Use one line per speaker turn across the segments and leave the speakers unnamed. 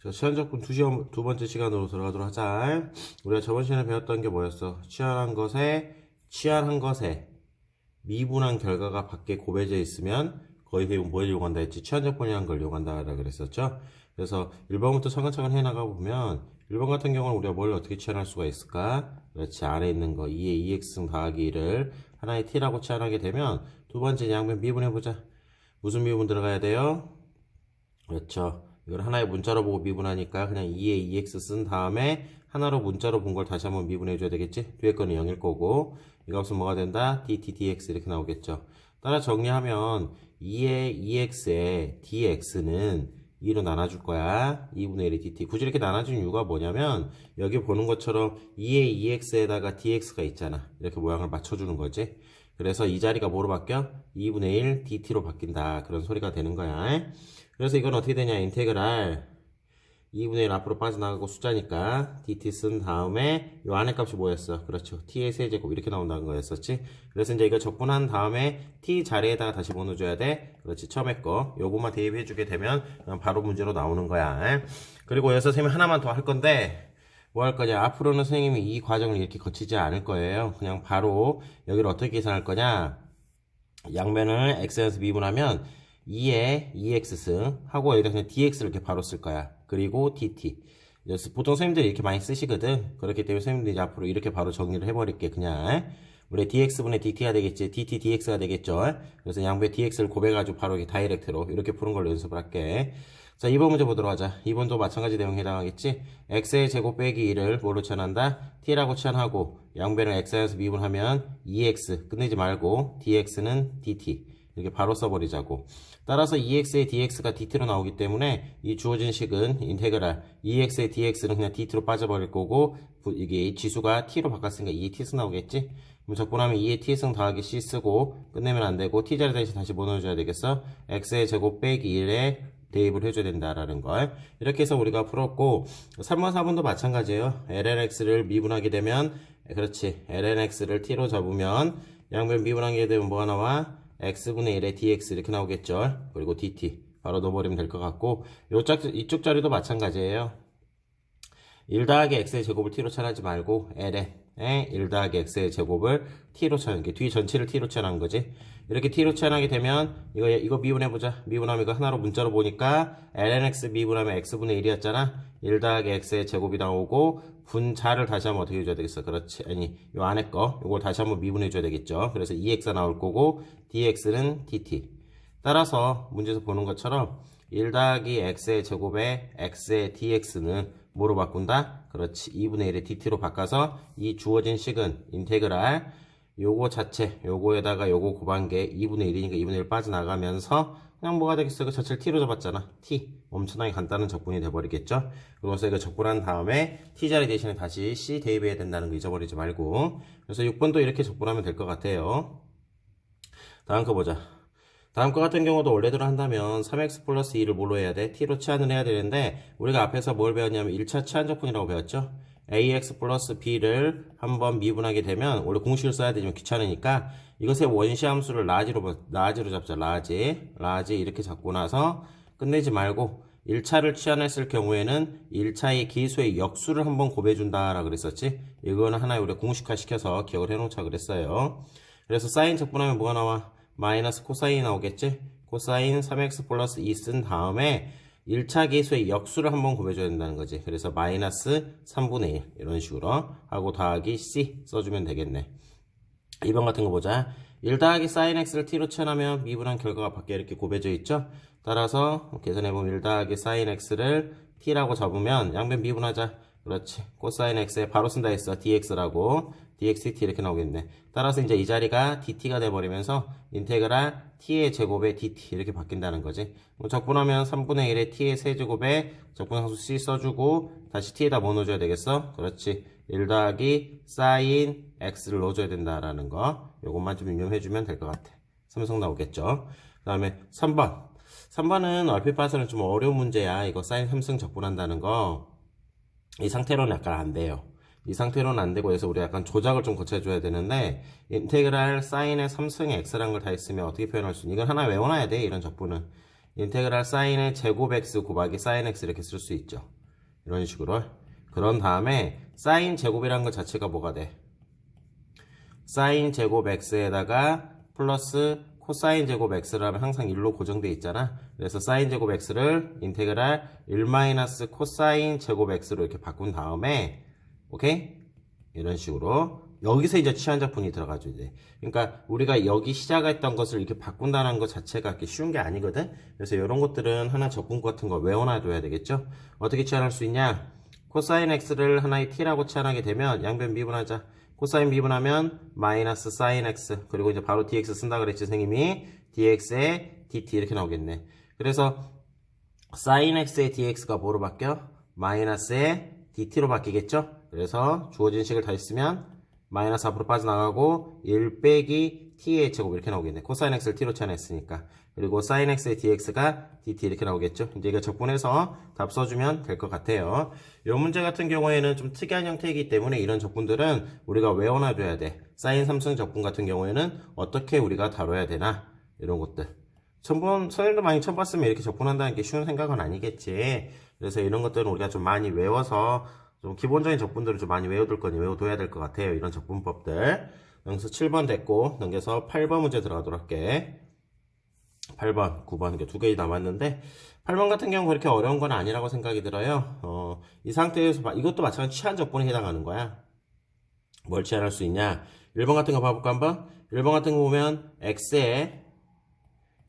자, 치환적분 두 번째 시간으로 들어가도록 하자. 우리가 저번 시간에 배웠던 게 뭐였어? 치환한 것에 미분한 결과가 밖에 고배져 있으면 거의 대부분 뭘 이용한다 했지? 치환적분이라는 걸 이용한다 그랬었죠? 그래서 1번부터 차근차근 해나가 보면 1번 같은 경우는 우리가 뭘 어떻게 치환할 수가 있을까? 그렇지, 안에 있는 거 2의 2x 더하기 1을 하나의 t라고 치환하게 되면 두 번째 양변 미분해보자. 무슨 미분 들어가야 돼요? 그렇죠. 이걸 하나의 문자로 보고 미분하니까 그냥 2의 2x 쓴 다음에 하나로 문자로 본 걸 다시 한번 미분해줘야 되겠지? 뒤에 거는 0일 거고 이 값은 뭐가 된다? dt, dx 이렇게 나오겠죠. 따라 정리하면 2의 2x의 dx는 2로 나눠줄 거야. 2분의 1의 dt. 굳이 이렇게 나눠준 이유가 뭐냐면 여기 보는 것처럼 2의 2x에다가 dx가 있잖아. 이렇게 모양을 맞춰주는 거지. 그래서 이 자리가 뭐로 바뀌어? 2분의 1 dt로 바뀐다. 그런 소리가 되는 거야. 그래서 이건 어떻게 되냐? 인테그랄 2분의 1 앞으로 빠져나가고 숫자니까 dt 쓴 다음에 이 안의 값이 뭐였어? 그렇죠. t의 세제곱 이렇게 나온다는 거였었지. 그래서 이제 이거 적분한 다음에 t 자리에다가 다시 넣어줘야 돼. 그렇지. 처음에 거 요것만 대입해주게 되면 바로 문제로 나오는 거야. 그리고 여기서 선생님이 하나만 더 할 건데 뭐 할 거냐? 앞으로는 선생님이 이 과정을 이렇게 거치지 않을 거예요. 그냥 바로 여기를 어떻게 계산할 거냐? 양변을 x에서 미분하면 2에 2x 하고 여기다 그냥 dx를 이렇게 바로 쓸 거야. 그리고 dt. 보통 선생님들이 이렇게 많이 쓰시거든. 그렇기 때문에 선생님들이 이제 앞으로 이렇게 바로 정리를 해버릴게. 그냥 우리 dx분의 dt가 되겠지. dt dx가 되겠죠. 그래서 양변 dx를 곱해가지고 바로 이렇게 다이렉트로 이렇게 푸는 걸로 연습을 할게. 자, 2번 문제 보도록 하자. 2번도 마찬가지 내용에 해당하겠지. x의 제곱 빼기 1을 뭐로 치환한다? t라고 치환하고 양변을 x에서 미분하면 2x 끝내지 말고 dx는 dt 이렇게 바로 써버리자고. 따라서 2x의 dx가 dt로 나오기 때문에 이 주어진 식은 인테그랄 2x의 dx는 그냥 dt로 빠져버릴 거고 이게 지수가 t로 바꿨으니까 2의 t승 나오겠지? 그럼 적분하면 2의 t승 더하기 c 쓰고 끝내면 안 되고 t자리 대신 다시 뭐 넣어줘야 되겠어? x의 제곱 빼기 1에 대입을 해줘야 된다라는 걸. 이렇게 해서 우리가 풀었고 3번 4번도 마찬가지예요. lnx를 미분하게 되면 그렇지, lnx를 t로 잡으면 양변 미분하게 되면 뭐가 나와? x분의 1의 dx 이렇게 나오겠죠. 그리고 dt 바로 넣어버리면 될 것 같고 이쪽 자리도 마찬가지예요. 1 더하기 x의 제곱을 t로 치환하지 말고 ln에 1 더하기 x의 제곱을 t로 치환하는 게 뒤 전체를 t로 치환하는 거지. 이렇게 t로 치환하게 되면 이거 미분해보자. 미분하면 이거 하나로 문자로 보니까 lnx 미분하면 x분의 1이었잖아. 1 더하기 x의 제곱이 나오고 분자를 다시 한번 어떻게 해줘야 되겠어? 그렇지. 아니 요 안에 거 이걸 다시 한번 미분해줘야 되겠죠. 그래서 2x가 나올 거고 dx는 dt. 따라서 문제에서 보는 것처럼 1 더하기 x의 제곱에 x의 dx는 뭐로 바꾼다? 그렇지. 2분의 1의 dt로 바꿔서 이 주어진 식은 인테그랄 요거 자체 요거에다가 요거 곱한 게 2분의 1이니까 2분의 1 빠져나가면서 그냥 뭐가 되겠어? 그 자체를 t로 잡았잖아. t. 엄청나게 간단한 적분이 돼버리겠죠? 그래서 이거 적분한 다음에 t자리 대신에 다시 c 대입해야 된다는 거 잊어버리지 말고. 그래서 6번도 이렇게 적분하면 될 것 같아요. 다음 거 보자. 다음 거 같은 경우도 원래대로 한다면 3x 플러스 2를 뭘로 해야 돼? t로 치환을 해야 되는데 우리가 앞에서 뭘 배웠냐면 1차 치환적분이라고 배웠죠? ax 플러스 b를 한번 미분하게 되면 원래 공식을 써야 되지만 귀찮으니까 이것의 원시함수를 라지로 잡자. 라지 이렇게 잡고 나서 끝내지 말고 1차를 치환했을 경우에는 1차의 기수의 역수를 한번 곱해준다라고 그랬었지. 이거는 하나의 우리가 공식화 시켜서 기억을 해놓자 그랬어요. 그래서 사인 적분하면 뭐가 나와? 마이너스 코사인이 나오겠지? 코사인 3x 플러스 2 쓴 다음에 1차 계수의 역수를 한번 곱해줘야 된다는 거지. 그래서 마이너스 3분의 1 이런 식으로 하고 더하기 c 써주면 되겠네. 2번 같은 거 보자. 1 더하기 sin x를 t로 치환하면 미분한 결과가 밖에 이렇게 곱해져 있죠. 따라서 계산해보면 1 더하기 sin x를 t라고 잡으면 양변 미분하자. 그렇지. 코사인 x에 바로 쓴다 했어. dx라고. dx dt 이렇게 나오겠네. 따라서 이제 이 자리가 dt가 돼버리면서 인테그랄 t의 제곱에 dt 이렇게 바뀐다는 거지. 적분하면 3분의 1의 t의 세제곱에 적분상수 c 써주고 다시 t에다 뭐 넣어줘야 되겠어? 그렇지. 1 더하기 sin x를 넣어줘야 된다라는 거. 요것만 좀 유념해주면 될 것 같아. 삼성 나오겠죠. 그 다음에 3번. 3번은 얼핏 봐서는 좀 어려운 문제야. 이거 sin 3승 적분한다는 거. 이 상태로는 약간 안 돼요. 이 상태로는 안 되고 해서 우리 약간 조작을 좀 거쳐줘야 되는데 인테그랄 사인의 3승의 x라는 걸 다 있으면 어떻게 표현할 수 있니? 이건 하나 외워놔야 돼. 이런 적분은 인테그랄 사인의 제곱 x 곱하기 사인 x 이렇게 쓸 수 있죠. 이런 식으로. 그런 다음에 사인 제곱이라는 것 자체가 뭐가 돼? 사인 제곱 x에다가 플러스 코사인 제곱 x라면 항상 1로 고정되어 있잖아. 그래서 사인 제곱 x를 인테그랄 1 마이너스 코사인 제곱 x로 이렇게 바꾼 다음에 오케이? 이런 식으로 여기서 이제 치환적분이 들어가죠. 이제. 그러니까 우리가 여기 시작했던 것을 이렇게 바꾼다는 것 자체가 그렇게 쉬운 게 아니거든. 그래서 이런 것들은 하나 적분 같은 거 외워놔둬야 되겠죠. 어떻게 치환할 수 있냐? 코사인 x를 하나의 t라고 치환하게 되면 양변 미분하자. 코사인 미분하면 마이너스 사인 x 그리고 이제 바로 dx 쓴다 그랬지 선생님이. dx에 dt 이렇게 나오겠네. 그래서 사인 x의 dx가 뭐로 바뀌어? 마이너스의 dt로 바뀌겠죠. 그래서 주어진 식을 다시 쓰면 마이너스 앞으로 빠져나가고 1 빼기 t의 제곱 이렇게 나오겠네. 코사인 x를 t로 치환했으니까. 그리고 사인 x의 dx가 dt 이렇게 나오겠죠. 이제 이거 적분해서 답 써주면 될 것 같아요. 이 문제 같은 경우에는 좀 특이한 형태이기 때문에 이런 적분들은 우리가 외워놔줘야 돼. 사인 3승 적분 같은 경우에는 어떻게 우리가 다뤄야 되나 이런 것들. 선생님도 많이 처음 봤으면 이렇게 적분한다는 게 쉬운 생각은 아니겠지. 그래서 이런 것들은 우리가 좀 많이 외워서 좀 기본적인 적분들을 좀 많이 외워둬야 될 것 같아요. 이런 적분법들. 여기서 7번 됐고 넘겨서 8번 문제 들어가도록 할게. 8번, 9번 이렇게 두 개 남았는데 8번 같은 경우 그렇게 어려운 건 아니라고 생각이 들어요. 이 상태에서 이것도 마찬가지 치환 적분에 해당하는 거야. 뭘 치환할 수 있냐? 1번 같은 거 봐볼까 한번? 1번 같은 거 보면 x에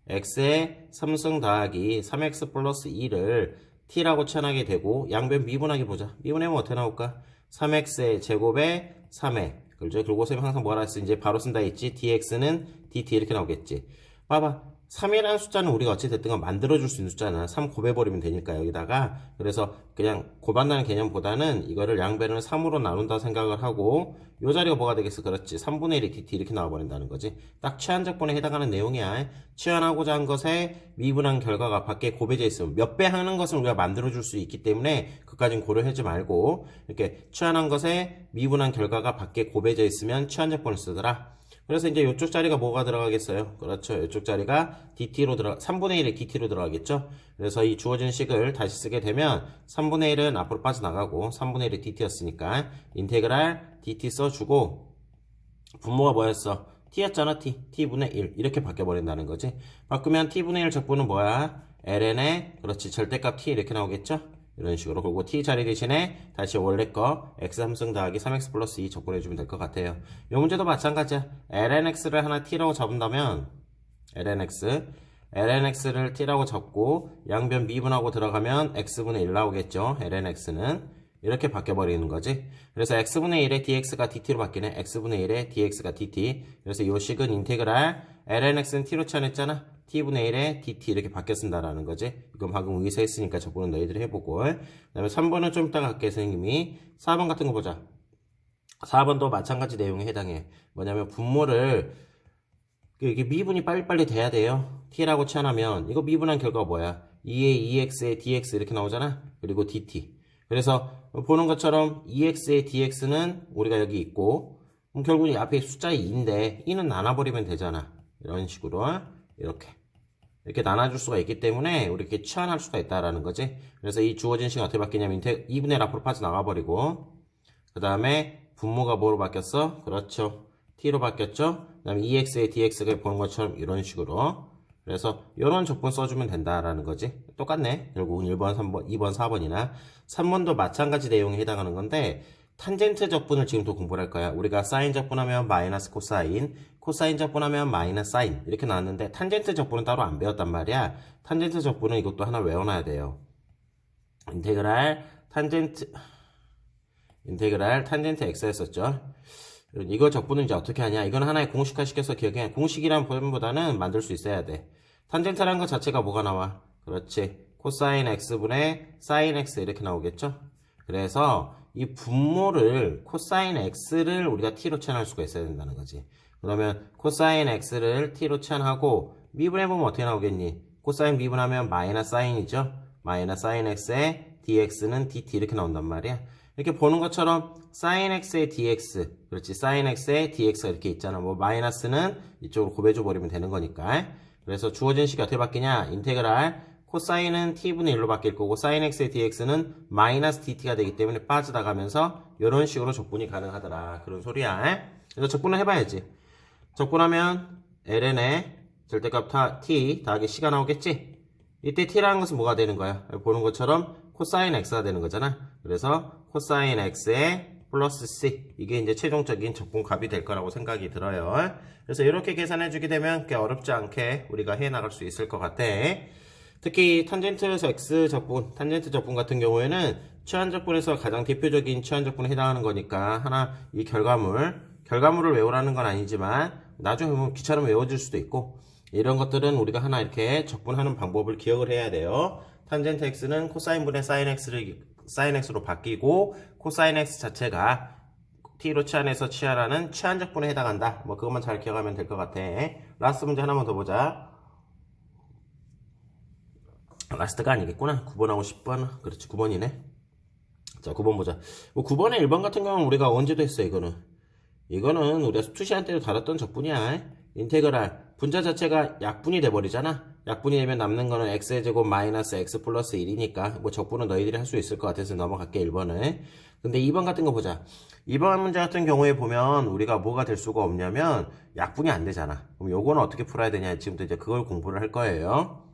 3승 더하기 3x 플러스 2를 t라고 치환하게 되고 양변 미분하게 보자. 미분하면 어떻게 나올까? 3x의 제곱에 3에 그렇죠? 그리고 쌤이 항상 뭐라 했어? 이제 바로 쓴다 했지? dx는 dt 이렇게 나오겠지. 봐봐. 3이라는 숫자는 우리가 어찌됐든 간 만들어줄 수 있는 숫자는 3 곱해버리면 되니까 여기다가. 그래서 그냥 곱한다는 개념보다는 이거를 양변을 3으로 나눈다 생각을 하고 요 자리가 뭐가 되겠어? 그렇지. 3분의 1이 dt 이렇게 나와버린다는 거지. 딱 치환적분에 해당하는 내용이야. 치환하고자 한 것에 미분한 결과가 밖에 곱해져 있으면 몇 배 하는 것을 우리가 만들어줄 수 있기 때문에 그까진 고려하지 말고 이렇게 치환한 것에 미분한 결과가 밖에 곱해져 있으면 치환적분을 쓰더라. 그래서 이제 이쪽 자리가 뭐가 들어가겠어요? 그렇죠. 이쪽 자리가 DT로 3분의 1의 DT로 들어가겠죠? 그래서 이 주어진 식을 다시 쓰게 되면 3분의 1은 앞으로 빠져나가고 3분의 1이 DT였으니까 인테그랄 DT 써주고 분모가 뭐였어? T였잖아, T분의 1. 이렇게 바뀌어버린다는 거지. 바꾸면 T분의 1 적분은 뭐야? ln의, 그렇지. 절대값 T 이렇게 나오겠죠? 이런 식으로. 그리고 t 자리 대신에 다시 원래 거 x 3승 더하기 3x 플러스 2 적분해주면 될 것 같아요. 이 문제도 마찬가지야. lnx를 하나 t라고 잡는다면 lnx를 t라고 잡고 양변 미분하고 들어가면 x분의 1 나오겠죠. lnx는 이렇게 바뀌어버리는 거지. 그래서 x분의 1의 dx가 dt로 바뀌네. x분의 1의 dx가 dt. 그래서 이 식은 인테그랄 lnx는 t로 치환했잖아. t분의 1에 dt 이렇게 바뀌어 쓴다라는 거지. 이건 방금 의의서 했으니까 저거는 너희들이 해보고. 그 다음에 3번은 좀 이따가 할게 선생님이. 4번 같은 거 보자. 4번도 마찬가지 내용에 해당해. 뭐냐면 분모를 이게 미분이 빨리빨리 돼야 돼요. t라고 치환하면 이거 미분한 결과가 뭐야? 2의 2x의 dx 이렇게 나오잖아. 그리고 dt. 그래서 보는 것처럼 2x의 dx는 우리가 여기 있고 결국 이 앞에 숫자 2인데 2는 나눠버리면 되잖아. 이런 식으로 이렇게 나눠줄 수가 있기 때문에 우리 이렇게 치환할 수가 있다라는 거지. 그래서 이 주어진 식은 어떻게 바뀌냐면 2분의 1 앞으로 빠져나가버리고 그 다음에 분모가 뭐로 바뀌었어? 그렇죠. t로 바뀌었죠. 그 다음에 2x의 dx가 보는 것처럼 이런 식으로. 그래서 이런 적분 써주면 된다라는 거지. 똑같네. 결국은 1번, 3번, 2번, 4번이나 3번도 마찬가지 내용에 해당하는 건데 탄젠트 적분을 지금 또 공부를 할 거야. 우리가 사인 적분하면 마이너스 코사인, 코사인 적분하면 마이너스 사인 이렇게 나왔는데 탄젠트 적분은 따로 안 배웠단 말이야. 탄젠트 적분은 이것도 하나 외워놔야 돼요. 인테그랄 탄젠트 x 했었죠. 이거 적분은 이제 어떻게 하냐? 이건 하나의 공식화 시켜서 기억해. 공식이란 표현보다는 만들 수 있어야 돼. 탄젠트라는 것 자체가 뭐가 나와? 그렇지. 코사인 x분의 사인 x 이렇게 나오겠죠? 그래서 이 분모를 코사인 x를 우리가 t로 치환할 수가 있어야 된다는 거지. 그러면 코사인 x를 t로 치환하고 미분해보면 어떻게 나오겠니? 코사인 미분하면 마이너스 사인이죠. 마이너스 사인 x의 dx는 dt 이렇게 나온단 말이야. 이렇게 보는 것처럼 sin x의 dx, 그렇지. sin x의 dx가 이렇게 있잖아. 뭐 마이너스는 이쪽으로 곱해줘 버리면 되는 거니까. 그래서 주어진 식이 어떻게 바뀌냐? 인테그랄 코사인은 t분의 1로 바뀔 거고 sin x의 dx는 마이너스 dt가 되기 때문에 빠져나가면서 이런 식으로 적분이 가능하더라. 그런 소리야. 그래서 적분을 해봐야지. 적분하면 ln의 절대값 t 더하기 c가 나오겠지? 이때 t라는 것은 뭐가 되는 거야? 보는 것처럼 코사인 x가 되는 거잖아. 그래서 코사인 x의 플러스 c 이게 이제 최종적인 적분값이 될 거라고 생각이 들어요. 그래서 이렇게 계산해 주게 되면 꽤 어렵지 않게 우리가 해 나갈 수 있을 것 같아. 특히 탄젠트 x 적분, 탄젠트 적분 같은 경우에는 치환 적분에서 가장 대표적인 치환 적분에 해당하는 거니까 하나 이 결과물을 외우라는 건 아니지만 나중에 보면 귀찮으면 외워질 수도 있고 이런 것들은 우리가 하나 이렇게 적분하는 방법을 기억을 해야 돼요. 탄젠트 x는 코사인분의 사인 x로 바뀌고 코사인 x 자체가 t로 치환해서 치환하는 치환 적분에 해당한다. 뭐 그것만 잘 기억하면 될 것 같아. 라스트 문제 하나만 더 보자. 라스트가 아니겠구나. 9번하고 10번. 그렇지 9번이네. 자 9번 보자. 뭐 9번에 1번 같은 경우는 우리가 언제도 했어 이거는 우리가 수시한 때도 다뤘던 적분이야. 인테그랄 분자 자체가 약분이 돼버리잖아. 약분이 되면 남는 거는 x의 제곱 마이너스 x 플러스 1이니까 뭐 적분은 너희들이 할 수 있을 것 같아서 넘어갈게 1번은. 근데 2번 같은 거 보자. 2번 문제 같은 경우에 보면 우리가 뭐가 될 수가 없냐면 약분이 안 되잖아. 그럼 요거는 어떻게 풀어야 되냐. 지금부터 이제 그걸 공부를 할 거예요.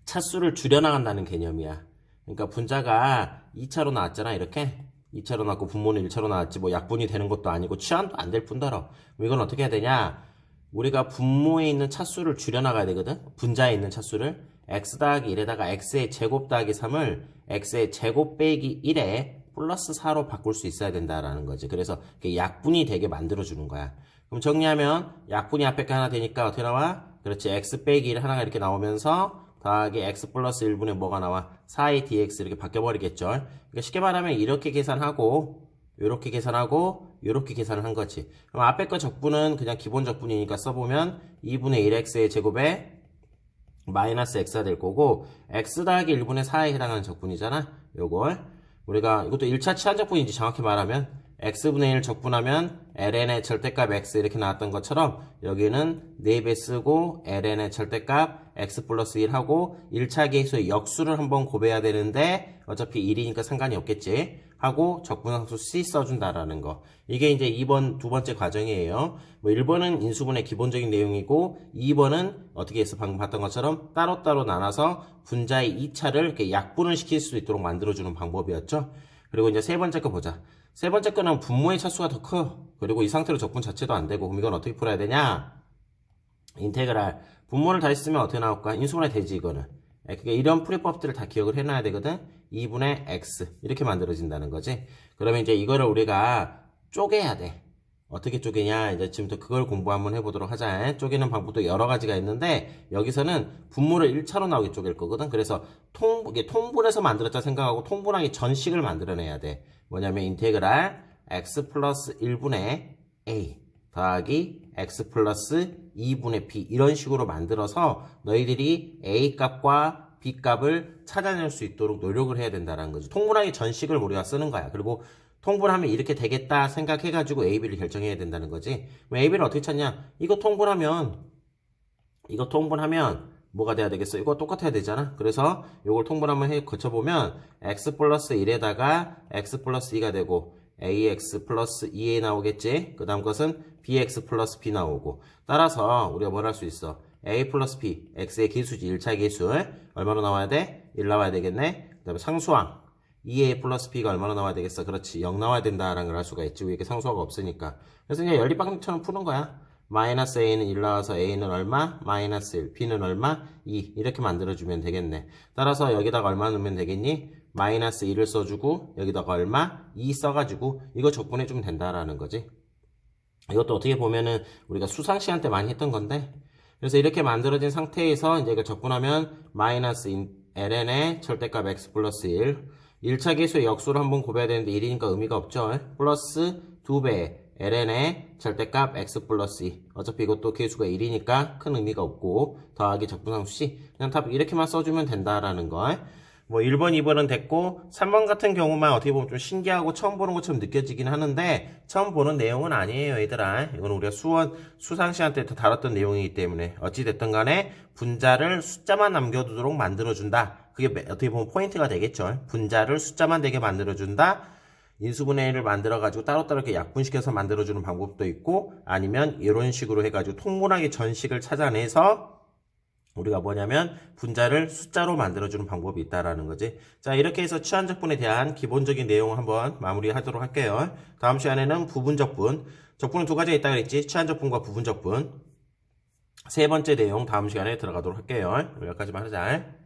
차수를 줄여나간다는 개념이야. 그러니까 분자가 2차로 나왔잖아 이렇게 2차로 나왔고 분모는 1차로 나왔지 뭐 약분이 되는 것도 아니고 치환도 안 될 뿐더러 그럼 이건 어떻게 해야 되냐. 우리가 분모에 있는 차수를 줄여나가야 되거든. 분자에 있는 차수를 x 더하기 1에다가 x의 제곱 더하기 3을 x의 제곱 빼기 1에 플러스 4로 바꿀 수 있어야 된다라는 거지. 그래서 약분이 되게 만들어주는 거야. 그럼 정리하면 약분이 앞에 게 하나 되니까 어떻게 나와? 그렇지 x 빼기 1 하나가 이렇게 나오면서 더하기 x 플러스 1분의 뭐가 나와? 4의 dx 이렇게 바뀌어버리겠죠. 그러니까 쉽게 말하면 이렇게 계산하고 요렇게 계산하고 요렇게 계산을 한 거지. 그럼 앞에 거 적분은 그냥 기본 적분이니까 써보면 2분의 1x의 제곱에 마이너스 x가 될 거고 x 더하기 1분의 4에 해당하는 적분이잖아. 요걸 우리가 이것도 1차 치환 적분인지 정확히 말하면 x분의 1 적분하면 ln의 절대값 x 이렇게 나왔던 것처럼 여기는 4배 쓰고 ln의 절대값 x 플러스 1 하고 1차 계수의 역수를 한번 곱해야 되는데 어차피 1이니까 상관이 없겠지 하고 적분함수 c 써준다라는 거. 이게 이제 2번 두 번째 과정이에요. 뭐 1번은 인수분해 기본적인 내용이고 2번은 어떻게 해서 방금 봤던 것처럼 따로따로 나눠서 분자의 2차를 이렇게 약분을 시킬 수 있도록 만들어주는 방법이었죠. 그리고 이제 세 번째 거 보자. 세 번째 거는 분모의 차수가 더 커. 그리고 이 상태로 적분 자체도 안 되고 그럼 이건 어떻게 풀어야 되냐? 인테그랄 분모를 다 했으면 어떻게 나올까? 인수분해 되지 이거는. 그러니까 이런 풀이법들을 다 기억을 해놔야 되거든. 2분의 x 이렇게 만들어진다는 거지. 그러면 이제 이거를 우리가 쪼개야 돼. 어떻게 쪼개냐? 이제 지금부터 그걸 공부 한번 해보도록 하자. 쪼개는 방법도 여러 가지가 있는데 여기서는 분모를 1차로 나오게 쪼갤 거거든. 그래서 이게 통분해서 만들었다 생각하고 통분하기 전식을 만들어내야 돼. 뭐냐면 인테그랄 x 플러스 1분의 a 더하기 x 플러스 2분의 b 이런 식으로 만들어서 너희들이 a 값과 b 값을 찾아낼 수 있도록 노력을 해야 된다는 거지. 통분하기 전식을 우리가 쓰는 거야. 그리고 통분하면 이렇게 되겠다 생각해가지고 a,b를 결정해야 된다는 거지. a,b를 어떻게 찾냐? 이거 통분하면 뭐가 돼야 되겠어? 이거 똑같아야 되잖아. 그래서 이걸 통분 한번 거쳐보면 x 플러스 1에다가 x 플러스 2가 되고 ax 플러스 2a 나오겠지? 그 다음 것은 bx 플러스 b 나오고 따라서 우리가 뭘 할 수 있어? a 플러스 b, x의 계수지 1차 계수 얼마로 나와야 돼? 1 나와야 되겠네? 그 다음에 상수항 2a 플러스 b가 얼마나 나와야 되겠어? 그렇지 0 나와야 된다라는 걸 알 수가 있지. 왜 이렇게 상수화가 없으니까. 그래서 그냥 연립방정처럼 푸는 거야. 마이너스 a는 1 나와서 a는 얼마? 마이너스 1, b는 얼마? 2 이렇게 만들어주면 되겠네. 따라서 여기다가 얼마 넣으면 되겠니? 마이너스 1을 써주고 여기다가 얼마? 2 써가지고 이거 적분해주면 된다라는 거지. 이것도 어떻게 보면은 우리가 수상 시간 때 많이 했던 건데 그래서 이렇게 만들어진 상태에서 이제 이거 적분하면 마이너스 ln의 절대값 x 플러스 1 1차 계수의 역수를 한번 곱해야 되는데 1이니까 의미가 없죠. 플러스 2배 ln의 절대값 x 플러스 2 어차피 이것도 계수가 1이니까 큰 의미가 없고 더하기 적분함수 c 그냥 답 이렇게만 써주면 된다라는 거. 뭐 1번, 2번은 됐고 3번 같은 경우만 어떻게 보면 좀 신기하고 처음 보는 것처럼 느껴지긴 하는데 처음 보는 내용은 아니에요, 얘들아. 이건 우리가 수상 시간 때 다뤘던 내용이기 때문에 어찌 됐든 간에 분자를 숫자만 남겨두도록 만들어준다. 그게 어떻게 보면 포인트가 되겠죠. 분자를 숫자만 되게 만들어준다. 인수분해 A를 만들어가지고 따로따로 이렇게 약분시켜서 만들어주는 방법도 있고 아니면 이런 식으로 해가지고 통분하기 전식을 찾아내서 우리가 뭐냐면 분자를 숫자로 만들어주는 방법이 있다라는 거지. 자, 이렇게 해서 치환적분에 대한 기본적인 내용 한번 마무리하도록 할게요. 다음 시간에는 부분적분. 적분은 두 가지가 있다 그랬지. 치환적분과 부분적분. 세 번째 내용 다음 시간에 들어가도록 할게요. 여기까지만 하자.